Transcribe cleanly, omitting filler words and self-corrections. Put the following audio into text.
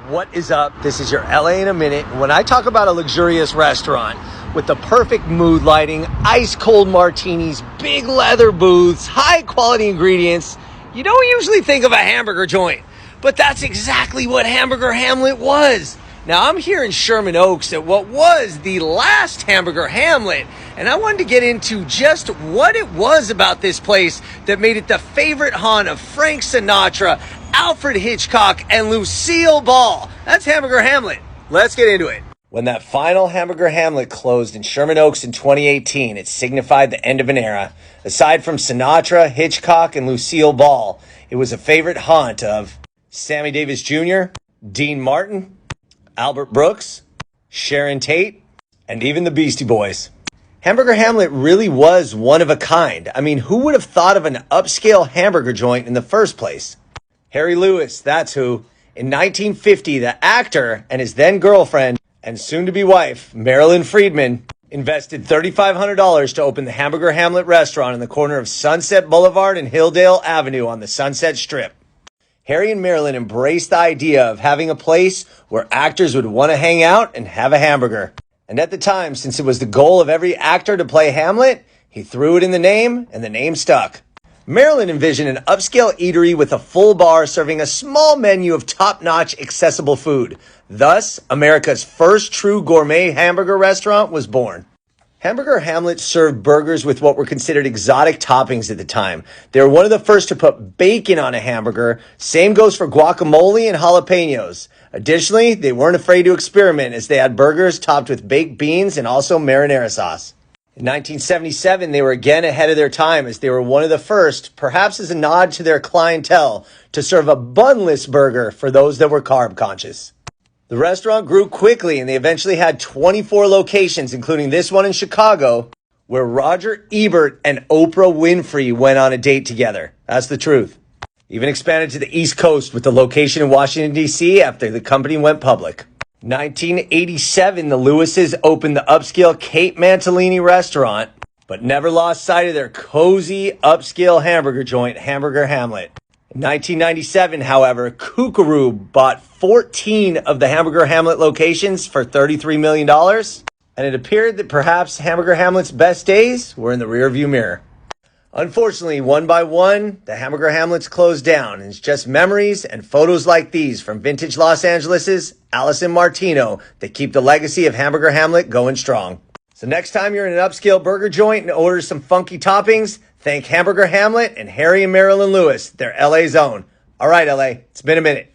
What is up? This is your LA in a minute. When I talk about a luxurious restaurant with the perfect mood lighting, ice cold martinis, big leather booths, high quality ingredients, you don't usually think of a hamburger joint, but that's exactly what Hamburger Hamlet was. Now I'm here in Sherman Oaks at what was the last Hamburger Hamlet, and I wanted to get into just what it was about this place that made it the favorite haunt of Frank Sinatra, Alfred Hitchcock, and Lucille Ball. That's Hamburger Hamlet. Let's get into it. When that final Hamburger Hamlet closed in Sherman Oaks in 2018, it signified the end of an era. Aside from Sinatra, Hitchcock, and Lucille Ball, it was a favorite haunt of Sammy Davis Jr., Dean Martin, Albert Brooks, Sharon Tate, and even the Beastie Boys. Hamburger Hamlet really was one of a kind. I mean, who would have thought of an upscale hamburger joint in the first place? Harry Lewis, that's who. In 1950, the actor and his then girlfriend and soon-to-be wife, Marilyn Friedman, invested $3,500 to open the Hamburger Hamlet restaurant in the corner of Sunset Boulevard and Hilldale Avenue on the Sunset Strip. Harry and Marilyn embraced the idea of having a place where actors would want to hang out and have a hamburger. And at the time, since it was the goal of every actor to play Hamlet, he threw it in the name, and the name stuck. Marilyn envisioned an upscale eatery with a full bar serving a small menu of top-notch accessible food. Thus, America's first true gourmet hamburger restaurant was born. Hamburger Hamlet served burgers with what were considered exotic toppings at the time. They were one of the first to put bacon on a hamburger. Same goes for guacamole and jalapenos. Additionally, they weren't afraid to experiment as they had burgers topped with baked beans and also marinara sauce. In 1977, they were again ahead of their time as they were one of the first, perhaps as a nod to their clientele, to serve a bunless burger for those that were carb conscious. The restaurant grew quickly and they eventually had 24 locations, including this one in Chicago, where Roger Ebert and Oprah Winfrey went on a date together. That's the truth. Even expanded to the East Coast with the location in Washington, D.C. after the company went public. 1987, the Lewises opened the upscale Kate Mantilini restaurant, but never lost sight of their cozy upscale hamburger joint, Hamburger Hamlet. In 1997, however, Kookaroo bought 14 of the Hamburger Hamlet locations for $33 million, and it appeared that perhaps Hamburger Hamlet's best days were in the rearview mirror. Unfortunately, one by one, the Hamburger Hamlets closed down, and it's just memories and photos like these from vintage Los Angeles's Allison Martino that keep the legacy of Hamburger Hamlet going strong. So next time you're in an upscale burger joint and order some funky toppings, thank Hamburger Hamlet and Harry and Marilyn Lewis, their LA's own. All right, LA, it's been a minute.